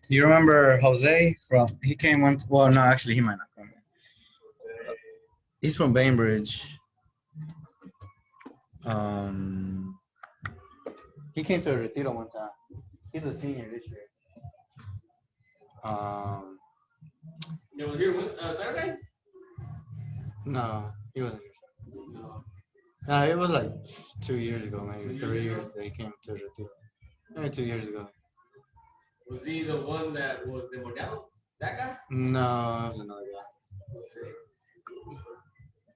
You remember Jose from? He came once. Well, no, actually, he might not come. He's from Bainbridge. Um, he came to a retiro one time. He's a senior this year. You was here with Saturday? No, he wasn't here. No, it was like 2 years ago, maybe 3 years ago. He came to a retiro. Maybe 2 years ago. Was he the one that was the Morgano? That guy? No, it was another guy.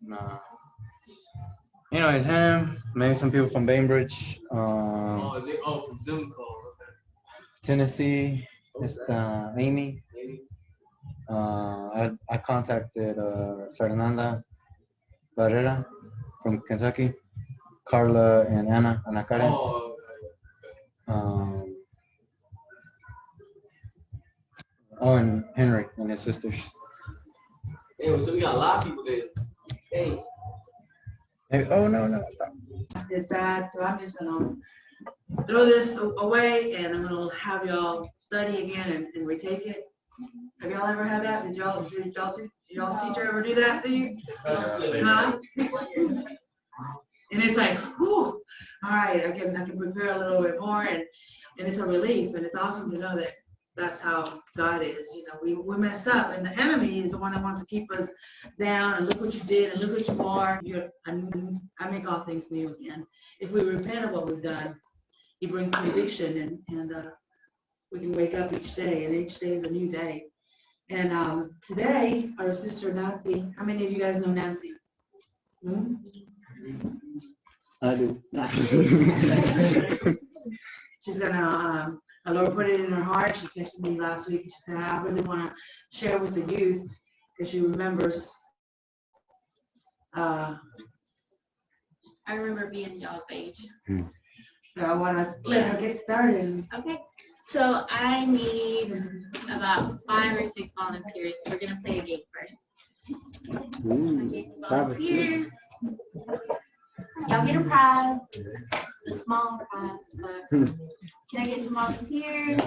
No. Anyways, him, maybe some people from Bainbridge, from Zoom call. Okay. Tennessee, it's Amy. I contacted Fernanda Barrera from Kentucky, Carla and Ana Karen. And Henry and his sisters. Hey, so we got a lot of people there. Hey. Oh, no, stop. Did that, so I'm just gonna throw this away and I'm gonna have y'all study again and retake it. Have y'all ever had that? Did y'all's teacher ever do that to you? Huh? And it's like, whew, all right, I can prepare a little bit more and it's a relief and it's awesome to know that that's how God is. You know, we mess up and the enemy is the one that wants to keep us down and look what you did and look what you are. I make all things new. And if we repent of what we've done, he brings conviction and we can wake up each day and each day is a new day. And today, our sister Nancy, how many of you guys know Nancy? Hmm? I do. She's gonna, the Lord put it in her heart. She texted me last week. She said, I really want to share with the youth because she remembers. I remember being y'all's age. So I want to let her get started. Okay. So I need about 5 or 6 volunteers. We're going to play a game first. Volunteers. Y'all get a prize. It's a small prize, but can I get some volunteers?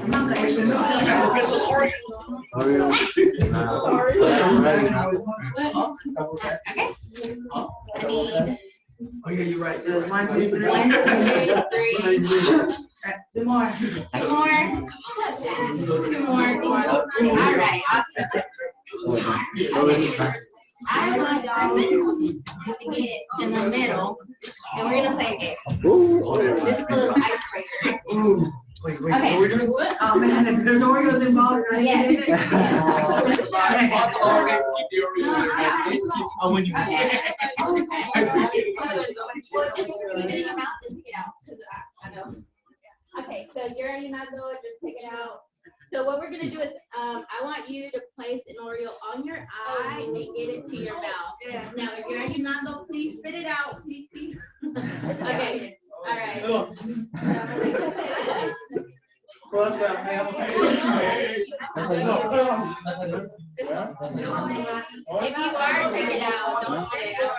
Okay. I need. Oh yeah, you're right. 1, 2, 3. 1, 2, 3. 2 more. 2 more. 2 more. All right. Okay. I want y'all to get in the middle, and we're gonna play a game. This is a little icebreaker. Okay. Oh man, there's Oreos involved, right? Yeah. I appreciate it. Well, just keep it in your mouth and take it out, because I know. Okay, so you're not going, just take it out. So what we're gonna do is, I want you to place an Oreo on your eye and get it to your mouth. Now, if you're not though, please spit it out. Please. Okay. All right. If you are, take it out. Don't let it out.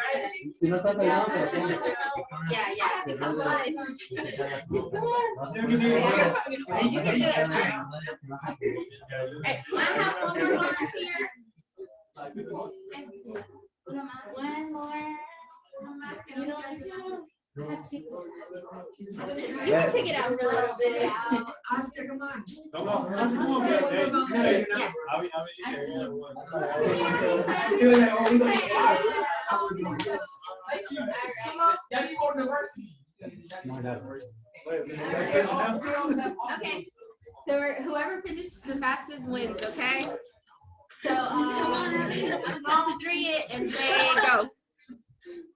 Yeah. You can do it. Hey, can I have one more volunteer? One more. You know what? You can take it out for a little bit. Oscar, come on. Y'all need more diversity. Okay. So whoever finishes the fastest wins, okay? So I'm gonna count to 3 and say go.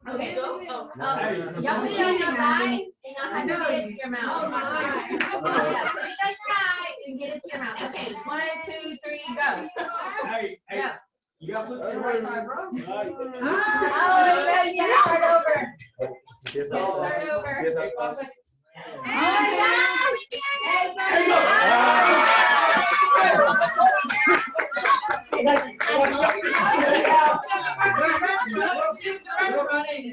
Okay. Y'all put it on your eyes and y'all have to get it to your mouth. Put it on your eye and get it to your mouth. Okay, 1, 2, 3, go. Hey, Go. you gotta flip to the right side, bro. Oh, no, you gotta start over. You gotta start over. Oh my gosh! There you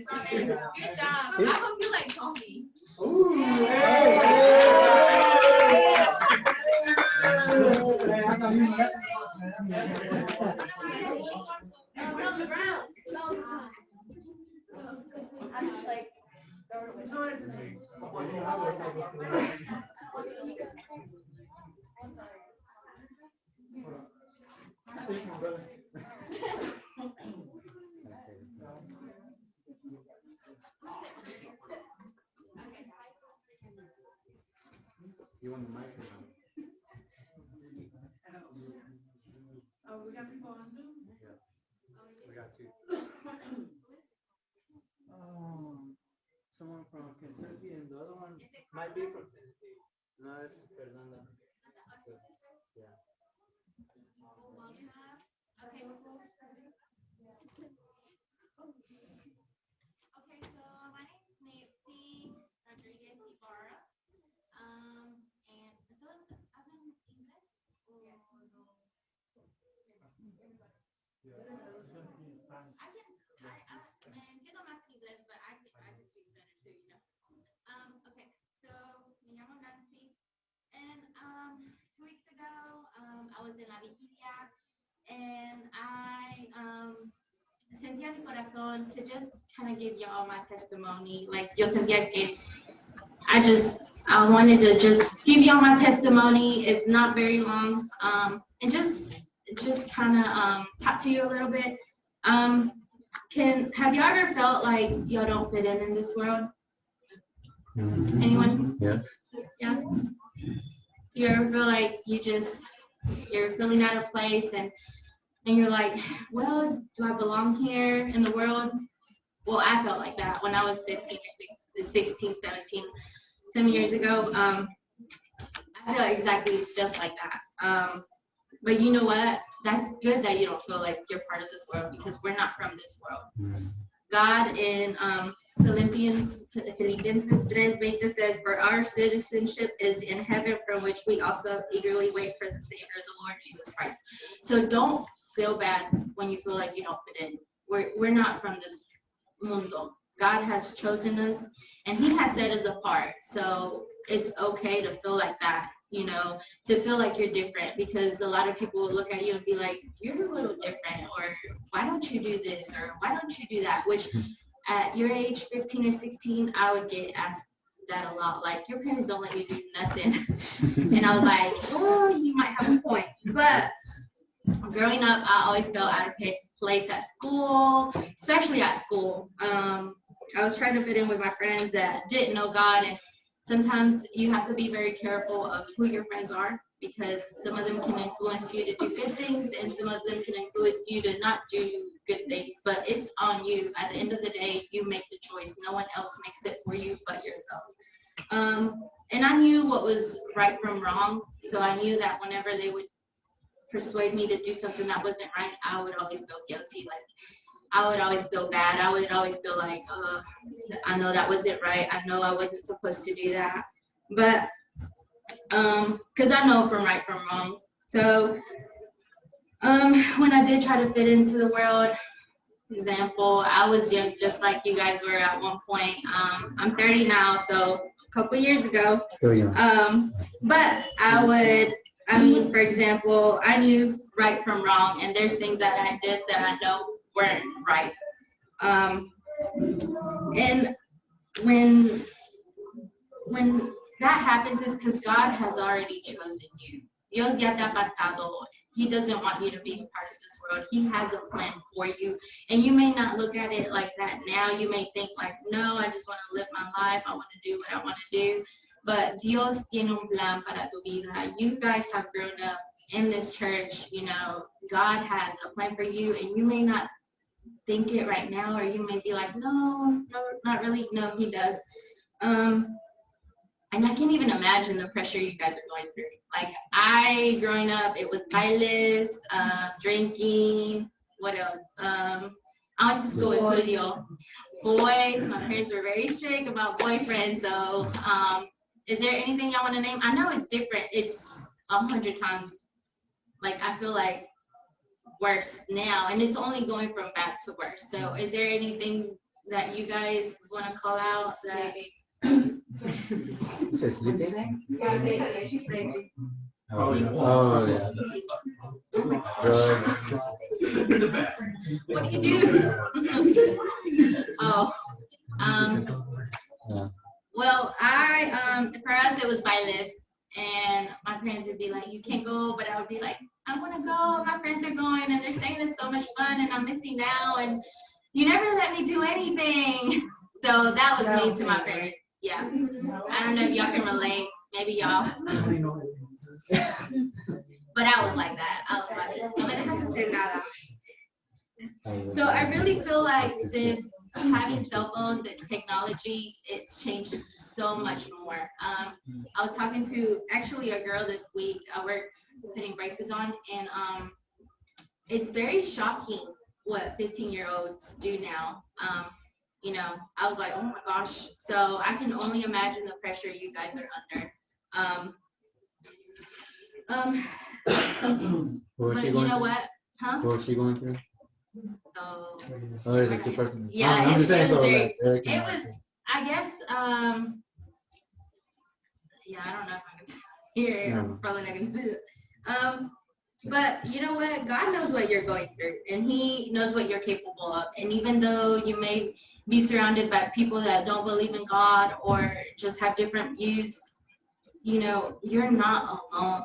Good job. I hope you like coffee. I'm just like, You want the microphone? Oh, we got people on Zoom? We got two. Someone from Kentucky and the other one might be from Tennessee. No, it's Fernanda. Yeah. Okay, so my name is Nancy Rodriguez Ibarra. And entonces, ¿hablan inglés o no? Entiendo más en inglés, but I can speak Spanish too, you know. Okay, so me llamo Nancy, and 2 weeks ago, I was in La Vigilia, and I sentía mi corazón to just kind of give y'all my testimony. Like, yo sentía que I wanted to just give y'all my testimony. It's not very long, and just kind of talk to you a little bit. Have y'all ever felt like y'all don't fit in this world? Anyone? Yeah. Yeah. You ever feel like you're feeling out of place and you're like, well, do I belong here in the world? Well, I felt like that when I was 15 or 16, 17, some years ago. I feel exactly just like that. But you know what? That's good that you don't feel like you're part of this world, because we're not from this world. God in Philippians 3:20 says, for our citizenship is in heaven, from which we also eagerly wait for the Savior, the Lord Jesus Christ. So don't feel bad when you feel like you don't fit in. We're not from this mundo. God has chosen us, and He has set us apart. So it's okay to feel like that, you know, to feel like you're different, because a lot of people will look at you and be like, you're a little different, or why don't you do this, or why don't you do that? Which at your age, 15 or 16, I would get asked that a lot. Like, your parents don't let you do nothing. And I was like, well, you might have a point. But growing up, I always felt out of place at school, especially at school. I was trying to fit in with my friends that didn't know God, and sometimes you have to be very careful of who your friends are, because some of them can influence you to do good things, and some of them can influence you to not do good things. But it's on you. At the end of the day, you make the choice. No one else makes it for you but yourself. And I knew what was right from wrong, so I knew that whenever they would persuade me to do something that wasn't right, I would always feel guilty. Like, I would always feel bad. I would always feel like, I know that wasn't right. I know I wasn't supposed to do that. But, because I know from right from wrong. So, when I did try to fit into the world, example, I was young, just like you guys were at one point. I'm 30 now, so a couple years ago. Still young. But for example, I knew right from wrong, and there's things that I did that I know weren't right. And when that happens, is because God has already chosen you. Dios ya te ha apartado. He doesn't want you to be a part of this world. He has a plan for you. And you may not look at it like that now. You may think like, no, I just want to live my life. I want to do what I want to do. But Dios tiene un plan para tu vida. You guys have grown up in this church. You know, God has a plan for you, and you may not think it right now, or you may be like, no, not really. No, He does. And I can't even imagine the pressure you guys are going through. Like, growing up, it was bailes, drinking, what else? I went to school with Julio. Boys, my parents were very strict about boyfriends. So, is there anything y'all want to name? I know it's different. It's 100 times, like, I feel like worse now. And it's only going from bad to worse. So, is there anything that you guys want to call out? That Says sleeping? Oh yeah. Drugs. What do you do? Oh, Yeah. well, for us it was bailes, and my parents would be like, "You can't go," but I would be like, "I want to go. My friends are going, and they're saying it's so much fun, and I'm missing out, and you never let me do anything." So that was mean to my parents. Yeah, I don't know if y'all can relate. Maybe y'all. But I was like that. I was like, "No me dejas hacer nada." So I really feel like since having cell phones and technology, it's changed so much more. I was talking to actually a girl this week. I work putting braces on, and it's very shocking what 15-year-olds do now. You know, I was like, oh my gosh. So I can only imagine the pressure you guys are under. What was But she you going know through? what? Huh? What was she going through? Oh, Oh, is it 2 person? Yeah, I'm just saying so like it was, I guess, yeah, I don't know if I can here. No. I'm probably not gonna do it. But you know what? God knows what you're going through, and He knows what you're capable of. And even though you may be surrounded by people that don't believe in God or just have different views, you know, you're not alone.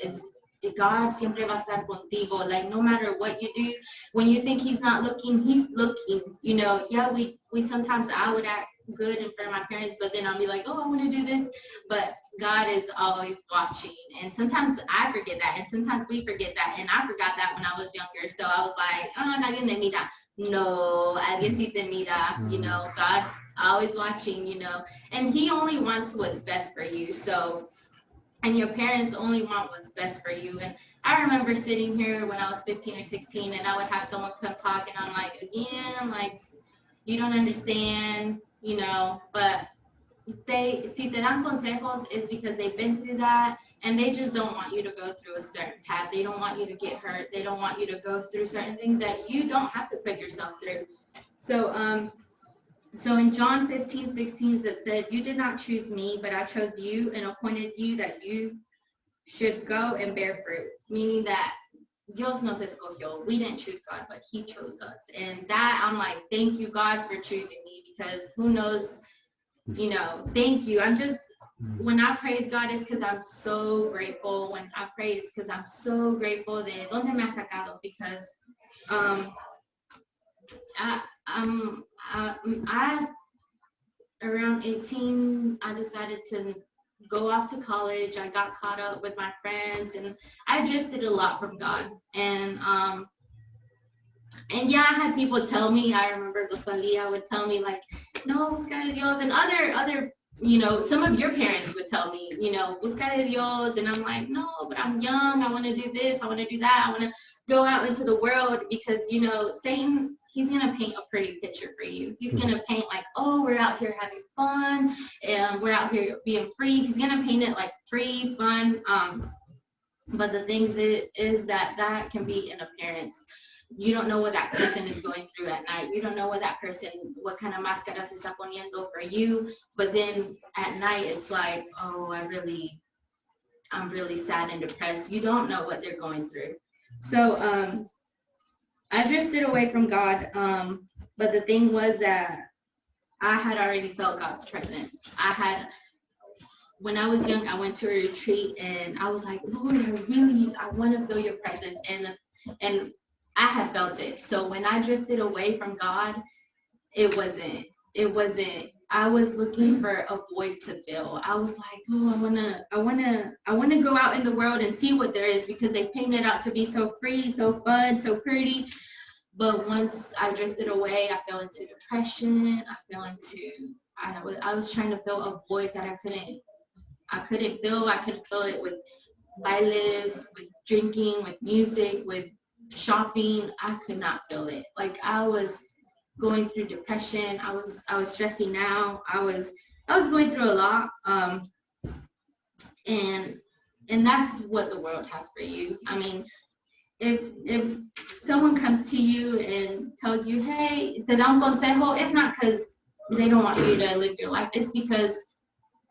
It's God siempre va a estar contigo. Like no matter what you do, when you think He's not looking, He's looking. You know, yeah, we sometimes I would act good in front of my parents, but then I'll be like, oh, I want to do this, but God is always watching. And sometimes I forget that, and sometimes we forget that, and I forgot that when I was younger. So I was like, oh, nadie me mira. No, alguien sí te mira. You know, God's always watching. You know, and He only wants what's best for you. So. And your parents only want what's best for you. And I remember sitting here when I was 15 or 16, and I would have someone come talk, and I'm like, again, like, you don't understand, you know, but si te dan consejos, is because they've been through that, and they just don't want you to go through a certain path. They don't want you to get hurt. They don't want you to go through certain things that you don't have to put yourself through. So in John 15:16, it said, you did not choose me, but I chose you and appointed you that you should go and bear fruit. Meaning that Dios nos escogió. We didn't choose God, but He chose us. And that, I'm like, thank you, God, for choosing me, because who knows, you know, thank you. I'm just, when I praise God, it's because I'm so grateful. When I pray, it's because I'm so grateful de donde me ha sacado, because I around 18, I decided to go off to college. I got caught up with my friends, and I drifted a lot from God. And yeah, I had people tell me. I remember Rosalia would tell me like, "No, busca de Dios," and other, you know, some of your parents would tell me, you know, busca de Dios, and I'm like, no, but I'm young. I want to do this. I want to do that. I want to go out into the world, because you know, Satan, he's gonna paint a pretty picture for you. He's gonna paint like, oh, we're out here having fun, and we're out here being free. He's gonna paint it like free, fun. But the things is that can be an appearance. You don't know what that person is going through at night. You don't know what that person, what kind of máscara se está poniendo for you. But then at night, it's like, oh, I'm really sad and depressed. You don't know what they're going through. So I drifted away from God. But the thing was that I had already felt God's presence. When I was young, I went to a retreat, and I was like, Lord, I want to feel your presence. And I had felt it. So when I drifted away from God, it wasn't, I was looking for a void to fill. I was like, oh, I wanna go out in the world and see what there is, because they paint it out to be so free, so fun, so pretty. But once I drifted away, I fell into depression. I was trying to fill a void that I couldn't fill. I couldn't fill it with bailes, with drinking, with music, with shopping. I could not feel it. Like I was going through depression. I was stressing out. I was going through a lot. And that's what the world has for you. I mean, if someone comes to you and tells you, hey, te da un consejo, it's not because they don't want you to live your life. It's because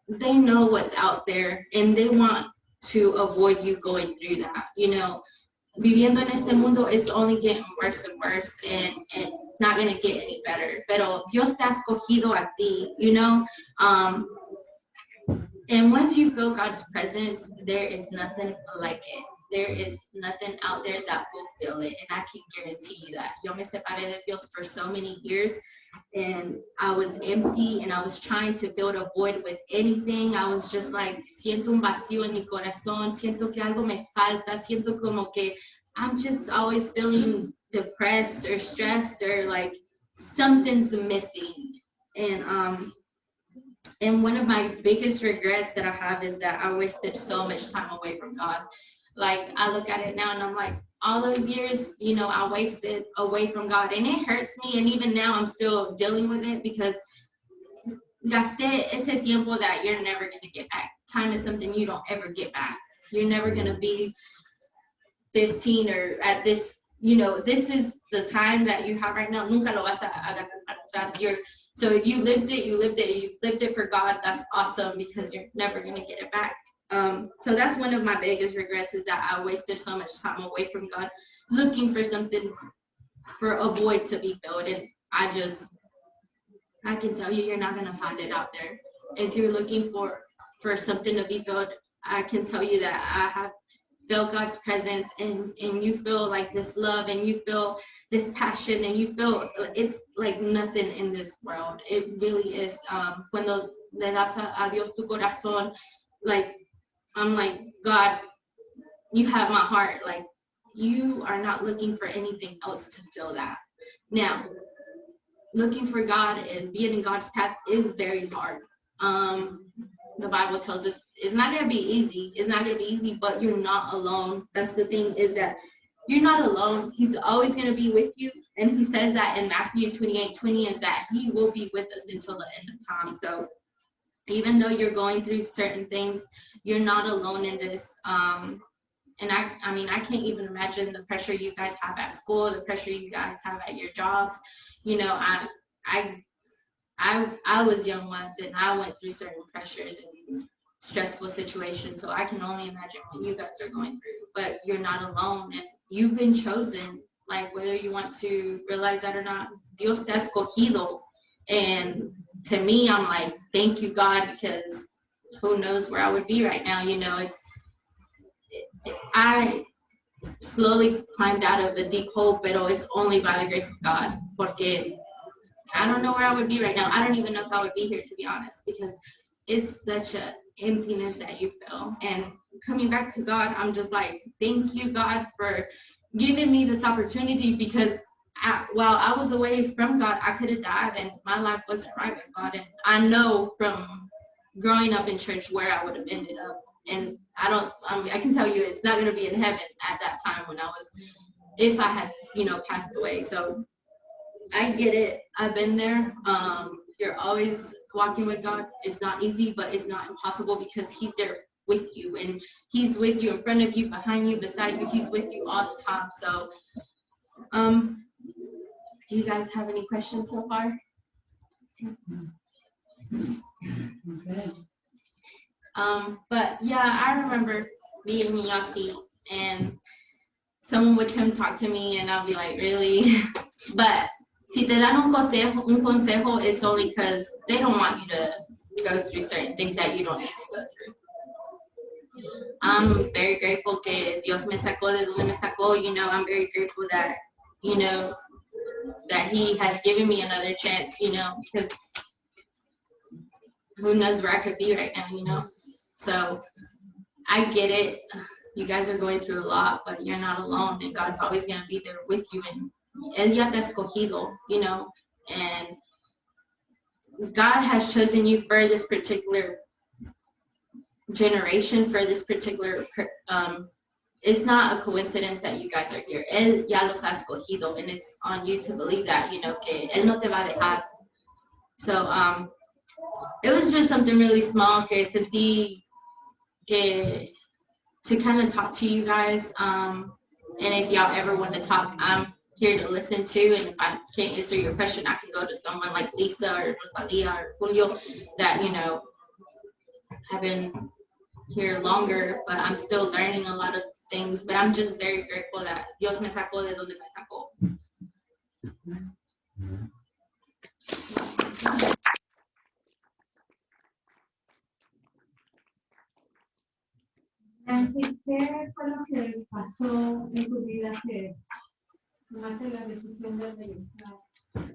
they know what's out there, and they want to avoid you going through that. You know, viviendo en este mundo is only getting worse and worse, and it's not going to get any better. Pero Dios te ha escogido a ti, you know. And once you feel God's presence, there is nothing like it. There is nothing out there that will feel it, and I can guarantee you that. Yo me separé de Dios for so many years, and I was empty, and I was trying to fill the void with anything. I was just like, siento un vacío en mi corazón, siento que algo me falta, siento como que I'm just always feeling depressed or stressed, or like something's missing. And one of my biggest regrets that I have is that I wasted so much time away from God. Like, I look at it now and I'm like, all those years, you know, I wasted away from God, and it hurts me. And even now I'm still dealing with it, because gasté ese tiempo that you're never going to get back. Time is something you don't ever get back. You're never going to be 15 or at this, you know, this is the time that you have right now. Nunca lo vas a agarrar para atrás. So if you lived it, you lived it. You've lived it for God. That's awesome, because you're never going to get it back. So that's one of my biggest regrets, is that I wasted so much time away from God, looking for something, for a void to be filled. And I can tell you, you're not going to find it out there. If you're looking for something to be filled, I can tell you that I have felt God's presence, and you feel like this love, and you feel this passion, and you feel it's like nothing in this world. It really is. Cuando le das a Dios tu corazón, like, I'm like, God, you have my heart. Like, you are not looking for anything else to fill that. Now, looking for God and being in God's path is very hard. The Bible tells us it's not going to be easy. It's not going to be easy, but you're not alone. That's the thing, is that you're not alone. He's always going to be with you. And he says that in Matthew 28:20, is that he will be with us until the end of time. So even though you're going through certain things, you're not alone in this. And I mean, I can't even imagine the pressure you guys have at school, the pressure you guys have at your jobs. You know, I was young once, and I went through certain pressures and stressful situations. So I can only imagine what you guys are going through. But you're not alone, and you've been chosen. Like, whether you want to realize that or not, Dios te ha escogido. And to me, I'm like, thank you, God, because who knows where I would be right now. You know, I slowly climbed out of a deep hole, but it's only by the grace of God. Porque I don't know where I would be right now. I don't even know if I would be here, to be honest, because it's such an emptiness that you feel. And coming back to God, I'm just like, thank you, God, for giving me this opportunity, because while I was away from God, I could have died, and my life wasn't right with God. And I know from growing up in church where I would have ended up. And I can tell you, it's not going to be in heaven at that time if I had, you know, passed away. So I get it. I've been there. You're always walking with God. It's not easy, but it's not impossible, because he's there with you, and he's with you in front of you, behind you, beside you. He's with you all the time. So, do you guys have any questions so far? Okay. But yeah, I remember being in Yossi, and someone would come talk to me, and I'll be like, really? But si te dan un consejo, it's only because they don't want you to go through certain things that you don't need to go through. I'm very grateful que Dios me sacó de donde me sacó. You know, I'm very grateful that, you know, that he has given me another chance, you know, because who knows where I could be right now, you know. So I get it. You guys are going through a lot, but you're not alone, and God's always going to be there with you. And él ya te ha escogido, you know, and God has chosen you for this particular generation, for this particular, it's not a coincidence that you guys are here. Él ya los ha escogido, and it's on you to believe that, you know, que él no te va a dejar. So it was just something really small que sentí que to kind of talk to you guys. And if y'all ever want to talk, I'm here to listen to. And if I can't answer your question, I can go to someone like Lisa or Rosalia or Julio that, you know, have been here longer, but I'm still learning a lot of things. But I'm just very grateful that Dios me sacó de donde me sacó. Nancy, ¿qué fue lo que pasó en tu vida que tomaste la decisión de regresar?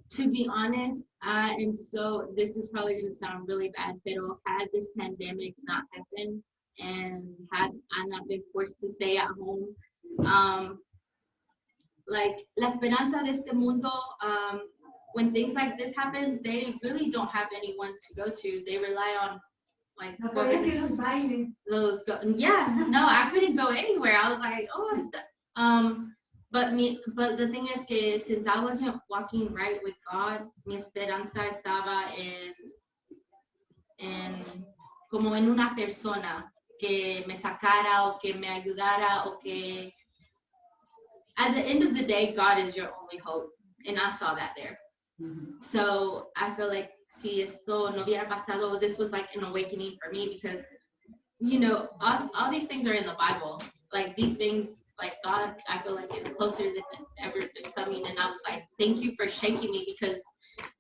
To be honest, and so this is probably going to sound really bad, pero had this pandemic not happened and had I not been forced to stay at home, like la esperanza de este mundo, when things like this happen, they really don't have anyone to go to. They rely on like No podías ir a los bailes. yeah, no, I couldn't go anywhere. I was like, oh, it's but the thing is que since I wasn't walking right with God, mi esperanza estaba en como en una persona que me sacara o que me ayudara o que at the end of the day, God is your only hope. And I saw that there. So I feel like si esto no hubiera pasado, this was like an awakening for me because, you know, all these things are in the Bible. Like these things, like God, I feel like is closer than ever been coming. And I was like, thank you for shaking me because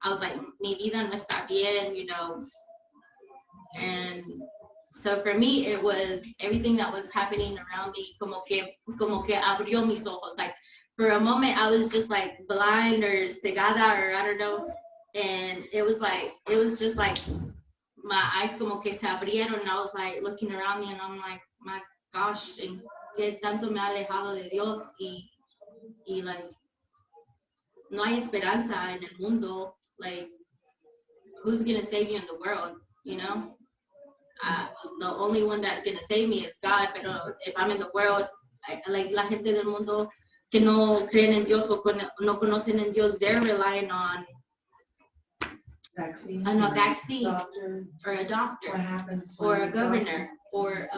I was like, mi vida no está bien, you know. And so for me, it was everything that was happening around me, como que abrió mis ojos. Like for a moment, I was just like blind or cegada or I don't know. And it was just like my eyes como que se abrieron. And I was like looking around me and I'm like, my gosh, en qué tanto me ha alejado de Dios y like, no hay esperanza en el mundo. Like, who's gonna save you in the world, you know? The only one that's gonna save me is God, pero if I'm in the world, like la gente del mundo que no creen en Dios o no conocen en Dios, they're relying on Vaccine. a vaccine Doctor. or a doctor What happens? or when a the governor doctors- or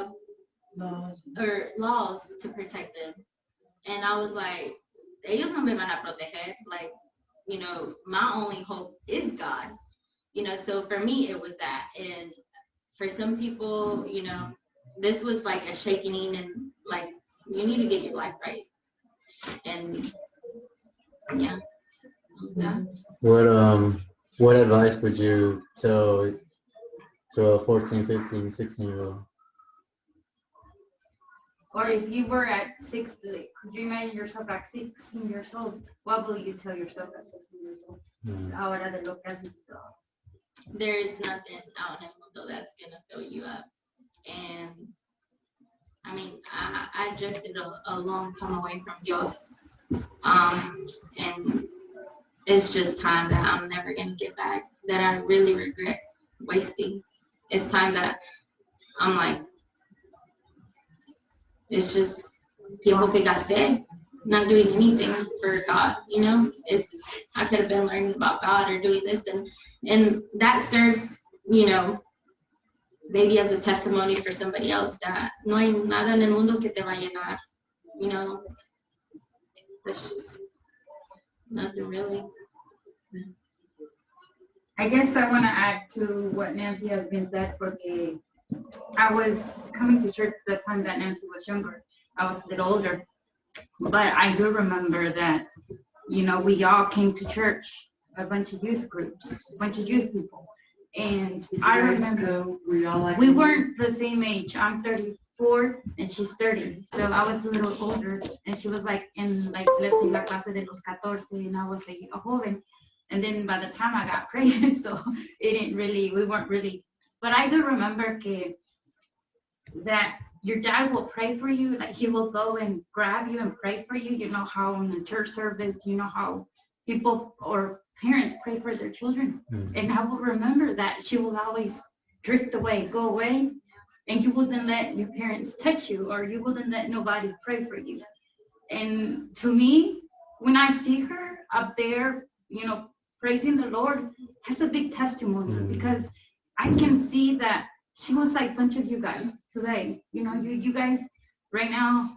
laws. laws to protect them. And I was like, ellos no me van a proteger. Like, you know, my only hope is God. You know, so for me, it was that. And for some people, you know, this was like a shaking and like, you need to get your life right. And yeah. What advice would you tell to a 14, 15, 16-year-old? Or if you were at 60, like, could you imagine yourself at 16 years old? What will you tell yourself at 16 years old? Ahora de lo que has visto. There is nothing out in the mundo that's gonna fill you up. And I mean, I drifted a long time away from Dios. And it's just time that I'm never gonna get back, that I really regret wasting. It's time that I'm like, it's just tiempo que gasté, not doing anything for God, you know? I could have been learning about God or doing this, and that serves, you know, maybe as a testimony for somebody else that no hay nada en el mundo que te va a llenar, you know? That's just nothing really. I guess I want to add to what Nancy has been said, porque I was coming to church the time that Nancy was younger. I was a little older, but I do remember that, you know, we all came to church, a bunch of youth groups, a bunch of youth people. And I remember we weren't the same age. I'm 34 and she's 30. So I was a little older and she was like in like, let's say la clase de los 14 and I was like a joven. And then by the time I got pregnant, so we weren't really, but I do remember that your dad will pray for you. Like he will go and grab you and pray for you. You know how in the church service, you know how people or parents pray for their children. And I will remember that she will always drift away, go away, and you wouldn't let your parents touch you or you wouldn't let nobody pray for you. And to me, when I see her up there, you know, praising the Lord, that's a big testimony because I can see that she was like a bunch of you guys today. You know, you guys right now,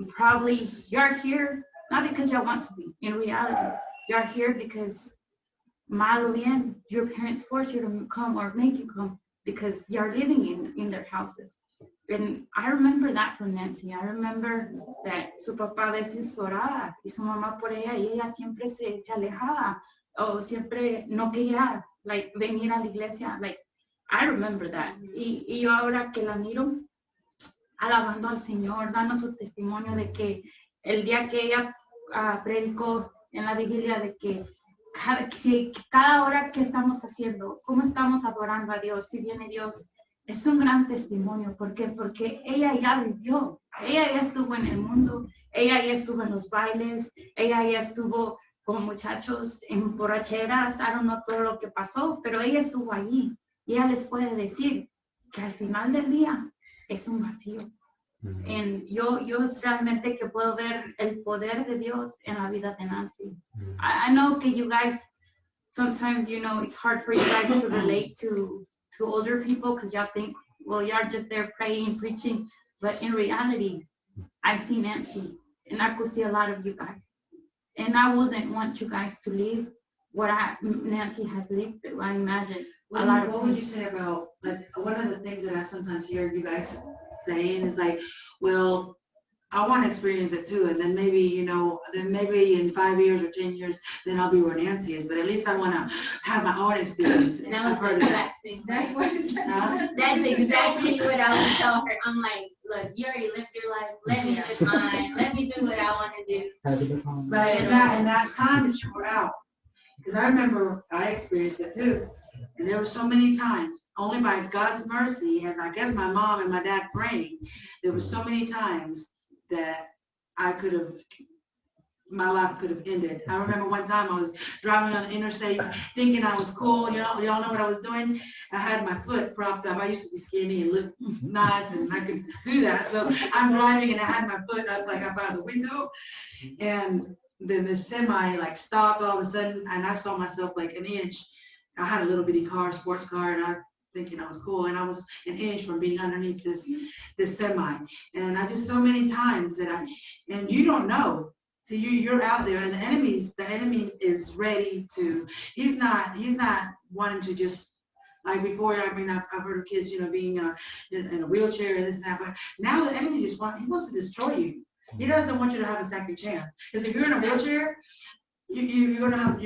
probably you're here, not because y'all want to be, in reality, you're here because malo bien, your parents force you to come or make you come because you're living in their houses. And I remember that from Nancy. I remember that su papá a veces oraba y su mamá por ella y ella siempre se alejaba o siempre no quería like venir a la iglesia. Like, I remember that. Y yo ahora que la miro alabando al Señor, dando su testimonio de que el día que ella predicó en la vigilia de que cada hora que estamos haciendo, cómo estamos adorando a Dios, si viene Dios, es un gran testimonio. ¿Por qué? Porque ella ya vivió, ella ya estuvo en el mundo, ella ya estuvo en los bailes, ella ya estuvo con muchachos en borracheras, I don't know todo lo que pasó, pero ella estuvo allí y ella les puede decir que al final del día es un vacío. Y yo realmente que puedo ver el poder de Dios en la vida de Nancy. I know que you guys, sometimes, you know, it's hard for you guys to relate to older people because y'all think, well, y'all just there praying, preaching. But in reality, I see Nancy and I could see a lot of you guys. And I wouldn't want you guys to leave what Nancy has lived through. I imagine a lot of What would you say about, like, one of the things that I sometimes hear you guys saying is like, well, I want to experience it too, and then maybe, you know, then maybe in 5 years or 10 years, then I'll be where Nancy is. But at least I want to have my own experience. And that was the exact same. That's exactly what I would tell her. I'm like, look, you already lived your life. Let me live mine. Let me do what I want to do. But in that time that you were out, because I remember I experienced it too. And there were so many times, only by God's mercy, and I guess my mom and my dad praying, there were so many times that my life could have ended. I remember one time I was driving on the interstate thinking I was cool. Y'all know what I was doing? I had my foot propped up. I used to be skinny and look nice and I could do that. So I'm driving and I had my foot up like up out the window. And then the semi like stopped all of a sudden and I saw myself like an inch. I had a little bitty car, sports car, and I thinking I was cool, and I was an inch from being underneath this semi. And I just so many times that and you don't know. So you're out there, and the enemy is ready to. He's not wanting to just like before. I mean, I've heard of kids, you know, being in a wheelchair and this and that. But now the enemy wants to destroy you. He doesn't want you to have a second chance. Because if you're in a wheelchair, you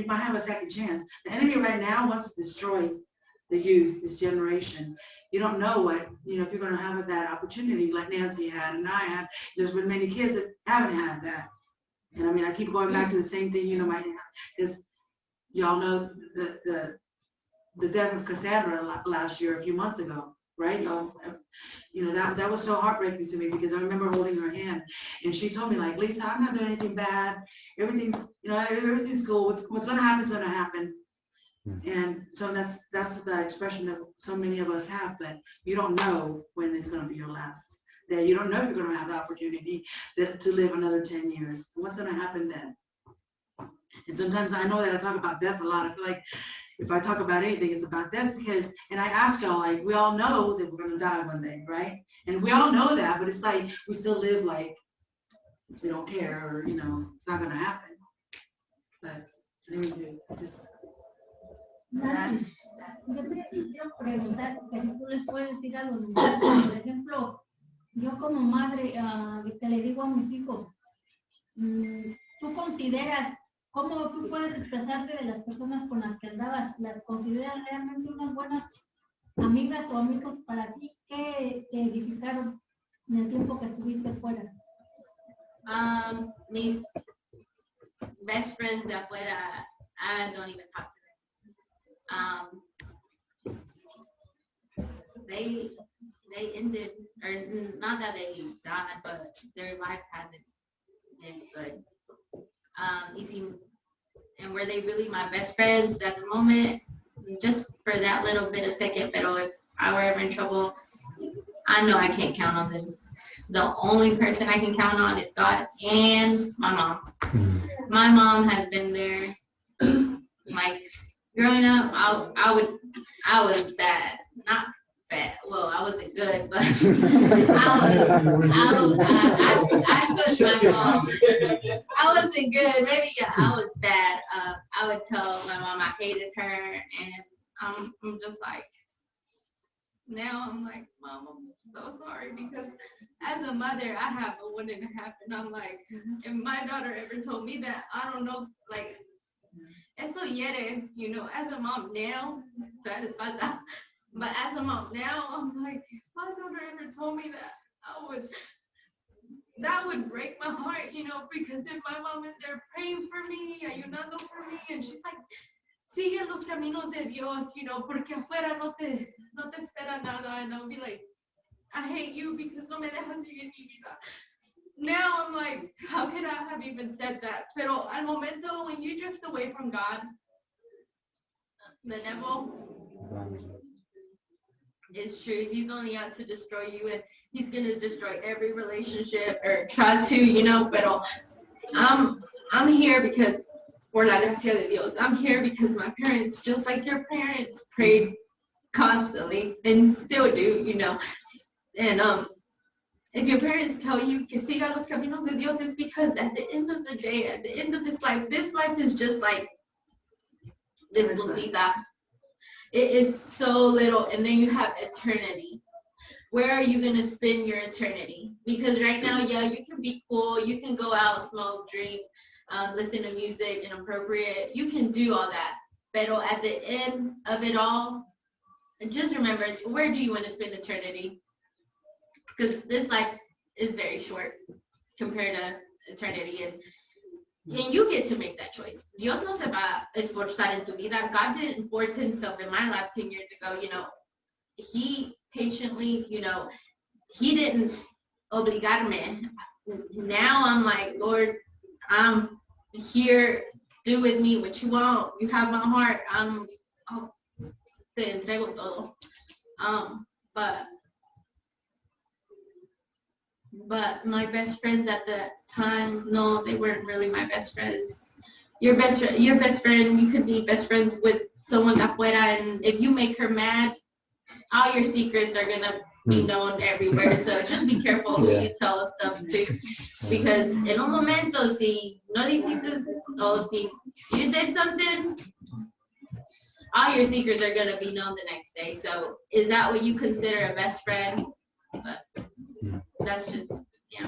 might have a second chance. The enemy right now wants to destroy the youth, this generation. You don't know what, you know, if you're going to have that opportunity like Nancy had and I had. There's been many kids that haven't had that. And I mean, I keep going back to the same thing, you know, because y'all know the death of Cassandra last year, a few months ago, right? Y'all, you know, that was so heartbreaking to me because I remember holding her hand and she told me like, Lisa, I'm not doing anything bad. Everything's cool. What's going to happen is going to happen. And so that's the expression that so many of us have, but you don't know when it's going to be your last day. You don't know if you're going to have the opportunity to live another 10 years. What's going to happen then? And sometimes I know that I talk about death a lot. I feel like if I talk about anything, it's about death because, and I asked y'all, like, we all know that we're going to die one day, right? And we all know that, but it's like we still live like we don't care or, you know, it's not going to happen. But anyway, Nancy, yo te quiero preguntar que si tú les puedes decir a los muchachos, por ejemplo, yo como madre que le digo a mis hijos, tú consideras, ¿cómo tú puedes expresarte de las personas con las que andabas? ¿Las consideras realmente unas buenas amigas o amigos para ti? ¿Qué te edificaron en el tiempo que estuviste fuera? Mis best friends afuera, I don't even talk to them. They ended, or not that they died, but their life hasn't been good. You see, and were they really my best friends at the moment? Just for that little bit of second, but if I were ever in trouble, I know I can't count on them. The only person I can count on is God and my mom. My mom has been there. Like growing up, I was bad, not bad. Well, I wasn't good, but I pushed my mom. I wasn't good. Maybe I was bad. I would tell my mom I hated her, and I'm just like, now I'm like, Mom, I'm so sorry because as a mother, I have a 1.5, and I'm like, if my daughter ever told me that, I don't know, like, eso hiere, you know, as a mom now, that is falta. But as a mom now, I'm like, if my daughter ever told me that, that would break my heart, you know, because if my mom is there praying for me, ayunando for me, and she's like, sigue los caminos de Dios, you know, porque afuera no te espera nada, and I'll be like, I hate you because no me dejas vivir mi vida. Now I'm like, how could I have even said that? Pero al momento, when you drift away from God, the devil is true. He's only out to destroy you, and he's gonna destroy every relationship or try to, you know. Pero I'm here because por la gracia de Dios. I'm here because my parents, just like your parents, prayed constantly and still do, you know. And if your parents tell you que siga los caminos de Dios, it's because at the end of the day, at the end of this life is just like this mundita. It is so little, and then you have eternity. Where are you gonna spend your eternity? Because right now, yeah, you can be cool, you can go out, smoke, drink, listen to music inappropriate, you can do all that. But at the end of it all, just remember, where do you want to spend eternity? Because this life is very short compared to eternity, and you get to make that choice. Dios no se va a esforzar en tu vida. God didn't force himself in my life 10 years ago, you know. He patiently, you know, he didn't obligarme. Now I'm like, Lord, I'm here, do with me what you want. You have my heart. Te entrego todo. But my best friends at the time, no, they weren't really my best friends. Your best friend, you could be best friends with someone afuera, and if you make her mad, all your secrets are gonna be known everywhere. So just be careful who you tell stuff to, because en un momento, si no hiciste, o si you did something, all your secrets are gonna be known the next day. So is that what you consider a best friend? But that's just, yeah.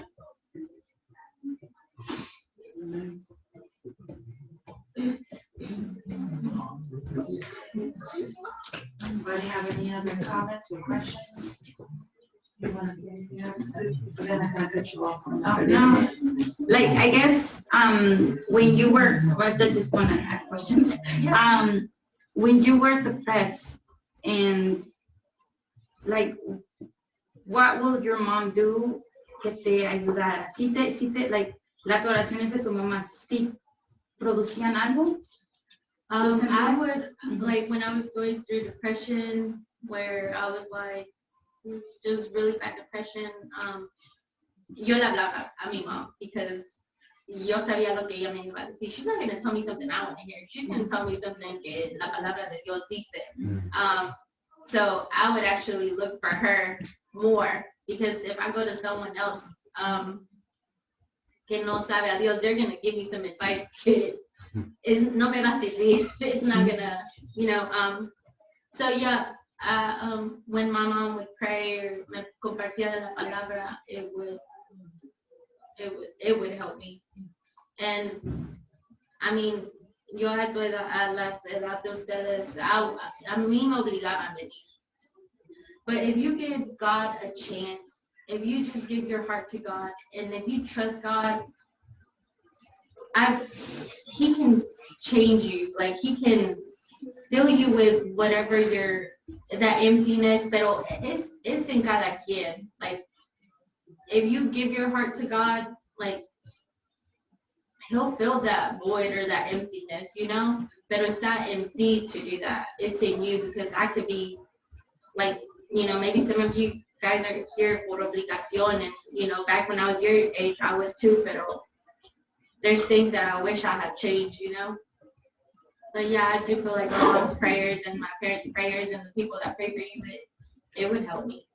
Anybody have any other comments or questions? You want to say anything else? Then I'm gonna cut you off. No, like, I guess, when you were, well, I just want to ask questions. When you were depressed, and like, what will your mom do que te ayudara? Si te, like, las oraciones de tu mamá, si producían algo? I would, like, when I was going through depression, where I was like, just really bad depression, yo le hablaba a mi mom, because yo sabía lo que ella me iba a decir. She's not going to tell me something I want to hear. She's going to tell me something que la palabra de Dios dice. So I would actually look for her more, because if I go to someone else que no sabe a Dios, they're going to give me some advice que no me va a servir. It's not going to, you know. So yeah, when my mom would pray or me compartía la palabra, it would help me. And I mean, yo a las edad de ustedes, a mí me obligaban a venir. But if you give God a chance, if you just give your heart to God, and if you trust God, he can change you. Like, he can fill you with whatever that emptiness, pero es en cada quien. Like, if you give your heart to God, like, he'll fill that void or that emptiness, you know? Pero it's not in me to do that. It's in you, because I could be, like, you know, maybe some of you guys are here por obligación, and, you know, back when I was your age, I was too, pero there's things that I wish I had changed, you know? But yeah, I do feel like my mom's prayers and my parents' prayers and the people that pray for you, it would help me.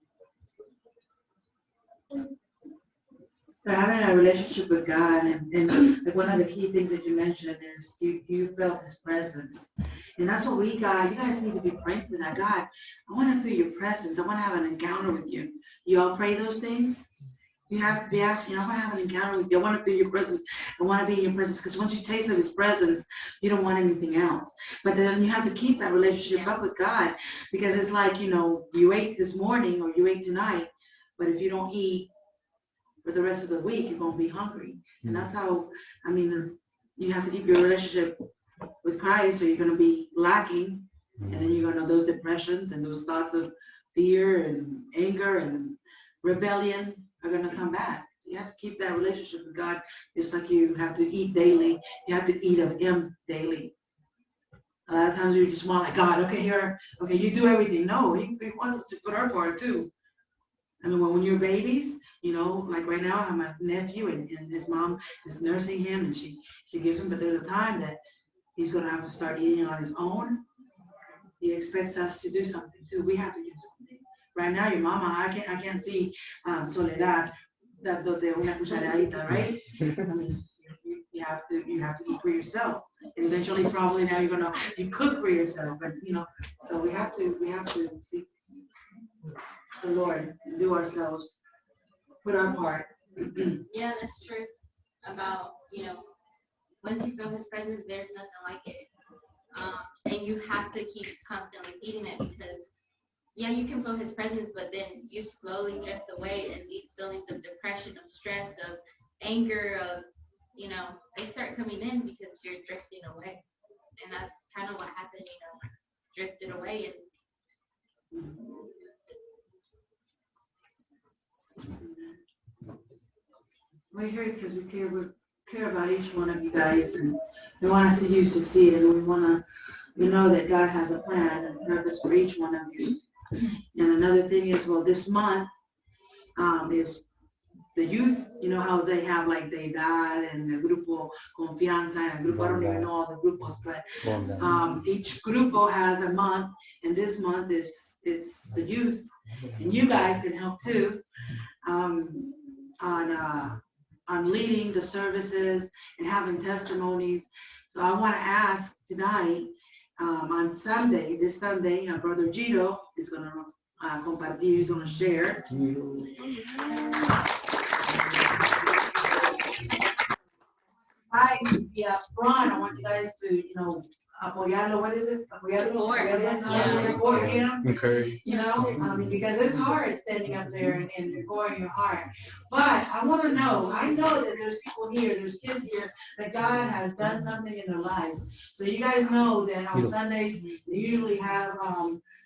But having a relationship with God, and like one of the key things that you mentioned is you felt his presence. And that's what we got. You guys need to be praying for that. God, I want to feel your presence. I want to have an encounter with you. You all pray those things? You have to be asking, I want to have an encounter with you. I want to feel your presence. I want to be in your presence. Because once you taste of his presence, you don't want anything else. But then you have to keep that relationship up with God. Because it's like, you ate this morning or you ate tonight. But if you don't eat for the rest of the week, you're going to be hungry. And that's how, you have to keep your relationship with Christ, or you're going to be lacking. And then you're going to know those depressions and those thoughts of fear and anger and rebellion are going to come back. So you have to keep that relationship with God, just like you have to eat daily. You have to eat of him daily. A lot of times we just want, like, God, okay, you do everything. No, he wants us to put our part too. When you're babies, like right now, I have my nephew and his mom is nursing him, and she gives him, but there's a time that he's going to have to start eating on his own. He expects us to do something too. We have to do something. Right now, your mama, I can't see Soledad dándote una cucharadita, right? You have to eat for yourself. And eventually, probably now you cook for yourself, but so we have to seek the Lord and do ourselves, put our part. Yeah, that's true. About, once you feel his presence, there's nothing like it. And you have to keep constantly feeding it, because you can feel his presence, but then you slowly drift away, and these feelings of depression, of stress, of anger, of, they start coming in because you're drifting away. And that's kind of what happened, drifted away. And we're here because we care about each one of you guys, and we want to see you succeed, and we know that God has a plan and purpose for each one of you. And another thing is, this month is the youth. You know how they have like Deidad and el Grupo Confianza and el Grupo, I don't even know all the grupos, but each grupo has a month, and this month it's the youth, and you guys can help too on leading the services and having testimonies. So I want to ask tonight, on Sunday, this Sunday, our brother Gito is going to compartir, he's going to share. Hi, Ron, I want you guys to, apoyarlo, what is it? Support him. Encourage. Because it's hard standing up there and pouring your heart. But I want to know, I know that there's people here, there's kids here, that God has done something in their lives. So you guys know that on Sundays, they usually have,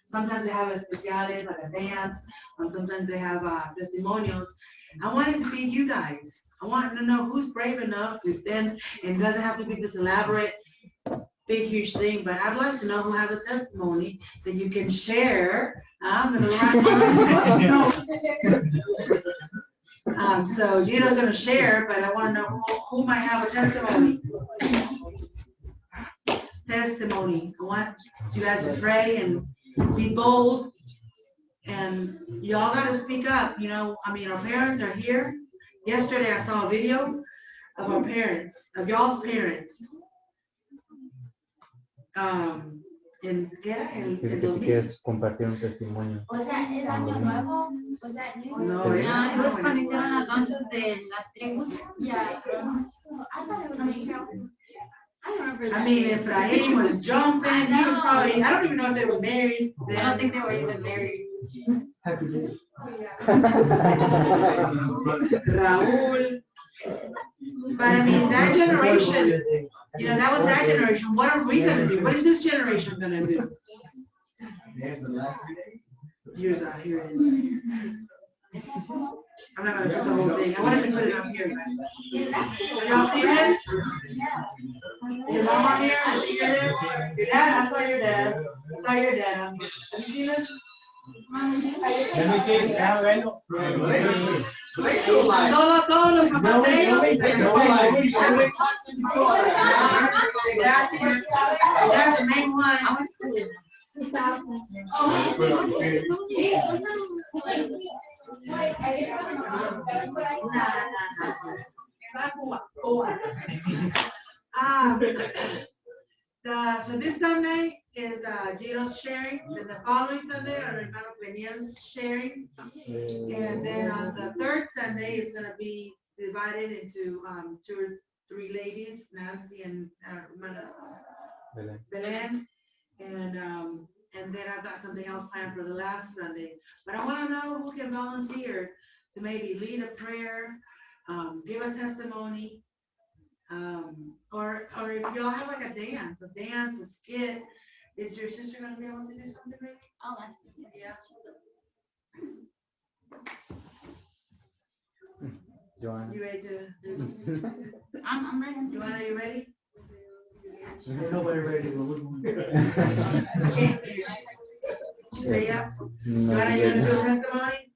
sometimes they have especiales, like a dance, or sometimes they have testimonials. I want it to be you guys. I want to know who's brave enough to stand, and it doesn't have to be this elaborate, big, huge thing, but I'd like to know who has a testimony that you can share. I'm going to write so Gino's going to share, but I want to know who might have a testimony. I want you guys to pray and be bold. And y'all got to speak up. Our parents are here. Yesterday I saw a video of our parents, of y'all's parents. ¿En qué era? El Si quieres compartir un testimonio. O sea, ¿el año nuevo? No, it was cuando hicieron las danzas de las tribus. Yeah. I thought it was I remember that. Efraim was jumping. He was probably, I don't even know if they were married. I don't think they were even married. Happy day. Raúl. But that generation, that was that generation. What are we going to do? What is this generation going to do? Here it is. I'm not going to put the whole thing. I wanted to put it up here. Have y'all seen this? Your mama here? Is she there? Your dad? I saw your dad. Have you seen this? Let me see it. Todos los papateos. That's the main one. So this Sunday is Gino's sharing, and the following Sunday are Hermano Peña's sharing. And then on the third Sunday, it's gonna be divided into 2 or 3 ladies, Nancy and Hermana Belen. And then I've got something else planned for the last Sunday. But I wanna know who can volunteer to maybe lead a prayer, give a testimony, or if y'all have like a dance, a skit. Is your sister gonna be able to do something maybe? I'll ask you. Yeah. Joanna. You ready to? I'm ready. Joanna, you ready? Nobody ready. Say yeah. No, Joanna, you gonna do a testimony?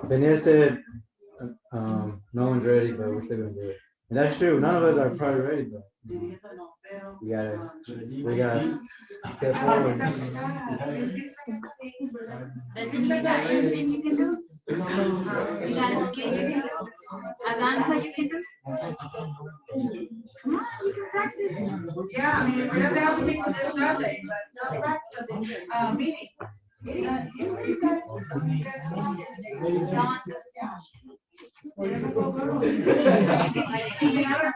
Daniel said, no one's ready, but we're still gonna do it. And that's true. None of us are probably ready, but we gotta step forward. Then you got anything you can do? You got a skill you can do? A dancer you can do? Come on, you can practice. Yeah, I mean, it doesn't have to be for this Sunday, but don't practice something. Meeting. You guys.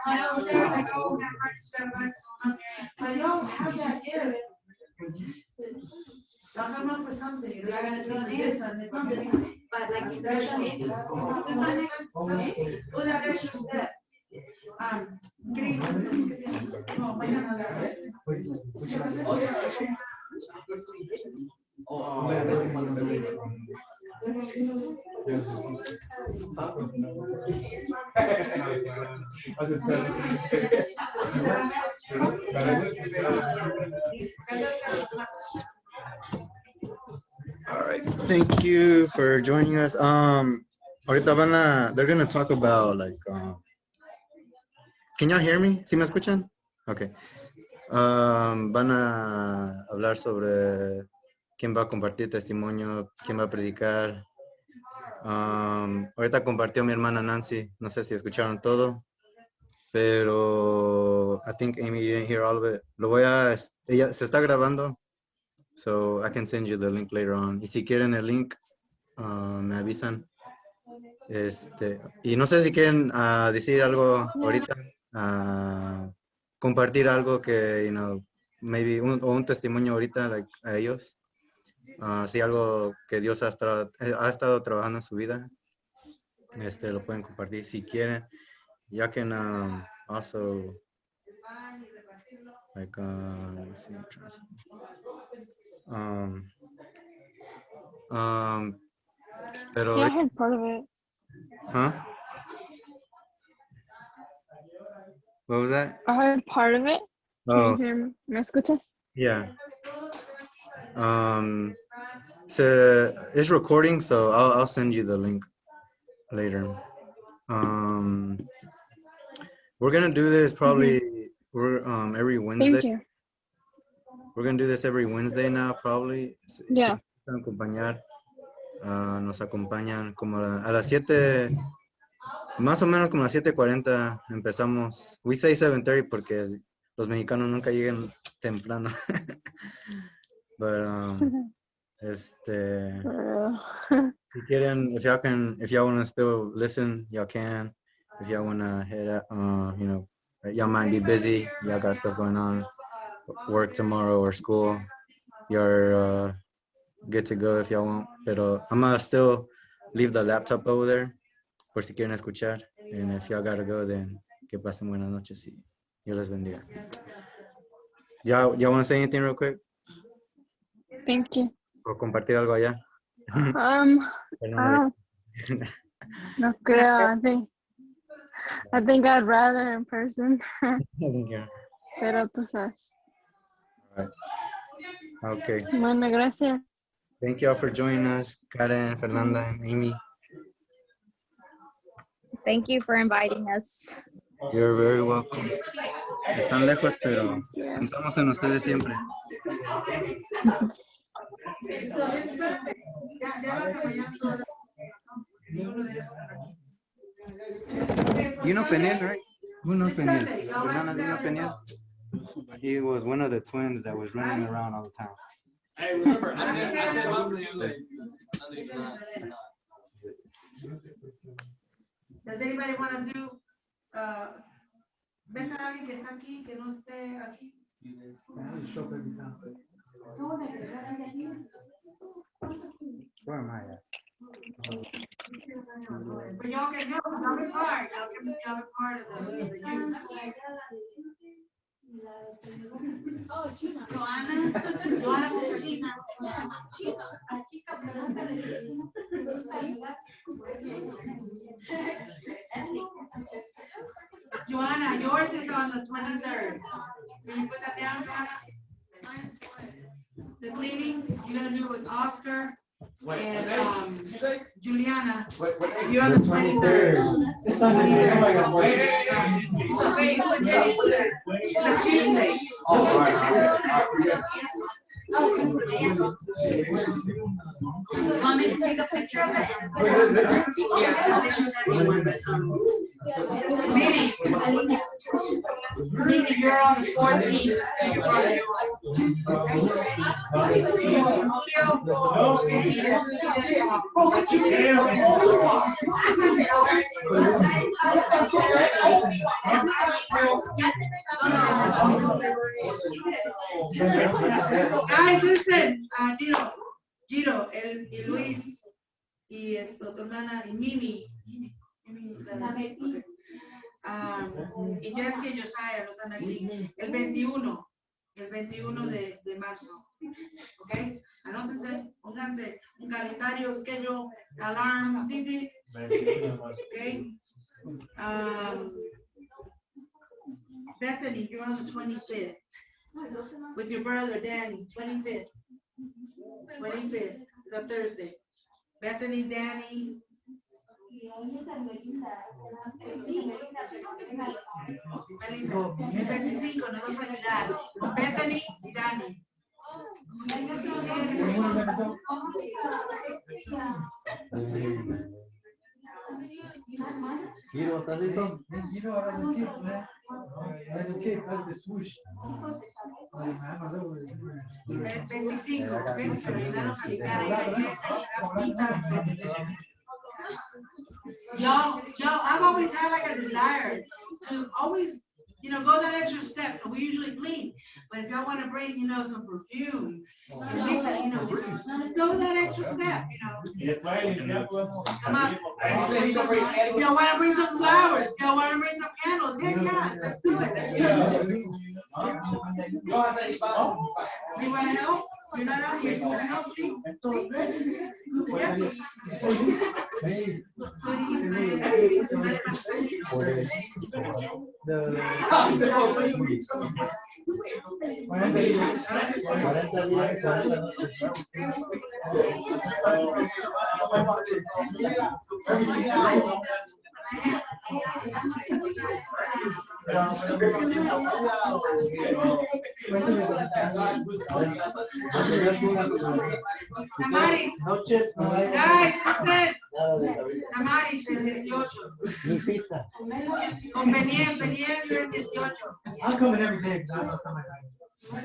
I don't say like, oh, we gotta practice, but y'all have that gift. Y'all come up with something. You're not gonna do it this Sunday, but like special. With that extra step. ¿Qué dices? No, mañana las All right. Thank you for joining us. Ahorita they're gonna talk about like can y'all hear me? ¿Sí me escuchan? Okay. Van a hablar sobre quién va a compartir testimonio, quién va a predicar. Ahorita compartió mi hermana Nancy, no sé si escucharon todo, pero I think Amy didn't hear all of it. Ella se está grabando, so I can send you the link later on. Y si quieren el link, me avisan. Y no sé si quieren decir algo ahorita, compartir algo que, maybe un testimonio ahorita like, a ellos. Si algo que Dios ha estado trabajando en su vida, lo pueden compartir si quieren. Ya can also like let's see, pero Yeah, I heard part of it. huh? What was that? I heard part of it. Can Oh, you hear me? ¿Me escuchas? yeah. So it's recording, so I'll send you the link later. We're gonna do this probably every Wednesday. Thank you. We're gonna do this every Wednesday now, probably. Yeah. Nos acompañan como a las 7, más o menos como a las 7:40 empezamos. We say 7:30 porque los mexicanos nunca llegan temprano. But si quieren, if y'all want to still listen, y'all can. If y'all want to head out, y'all might be busy. Y'all got stuff going on, work tomorrow or school. You're good to go if y'all want. Pero I'm gonna still leave the laptop over there por si quieren escuchar. And if y'all gotta go, then que pasen buenas noches y Dios les bendiga. Y'all want to say anything real quick? Thank you. O compartir algo allá. No creo. I think I'd rather in person. Yeah. Pero tú sabes. All right. Okay. Bueno, gracias. Thank you all for joining us, Karen, Fernanda, and Amy. Thank you for inviting us. You're very welcome. Están lejos, pero pensamos en ustedes siempre. You know Peniel, right? Who knows Peniel? Fernanda, do you know Peniel? He was one of the twins that was running around all the time. Hey, remember, I said mom too late. Does anybody want to do, ¿ves a alguien que está aquí, que no esté aquí? Where am I at? But y'all can help, y'all be part, y'all be part of the youth. Oh, China. Joanna from China. Joanna, yours is on the 23rd. Can you put that down, Joanna? The cleaning, you're gonna do with Oscar and Juliana. You're on the 23rd. It's on the It's a Tuesday. Want me to take a picture of it? Meaning you're on the 14th. Guys, listen, Giro, y Luis, y tu hermana, y Mimi, y Jesse y Josiah, los están aquí, el 21 de marzo, ¿ok? Anótense, pónganse un calendario, schedule, alarm, titi, ¿ok? Bethany, you're on the 25th, with your brother Danny, 25th, it's a Thursday. Bethany, Danny. El 25 nos vas a ayudar. Bethany, Danny. Giro, ¿estás listo? El 25, ven, pero ayudaron a limpiar ahí la iglesia y la bonita. Y'all, I've always had like a desire to always, go that extra step. So we usually clean, but if y'all want to bring, some perfume, and make that, just go that extra step, Come on. If y'all want to bring some flowers, if y'all want to bring some candles, heck yeah, let's do it. Let's do it. You want to help? You're not out here. You want to help too? Tamaris el 18. Mi pizza. Con pendiente el 18. I'm coming every day because I know somebody. You're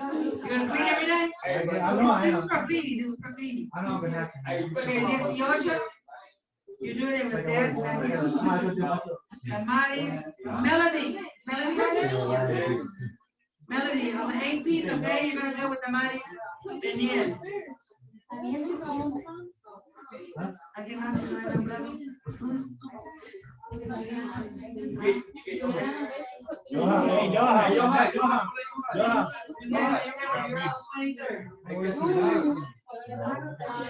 gonna clean every day? I know I This am. is for cleaning. This is for cleaning. I know I'm gonna have to. Okay, 18. You're doing it with Dad. Tamaris, Melody, on the 18th, okay, you're gonna do it with Tamaris, Daniel. ¿Alguien más que no haya hablado? Johan.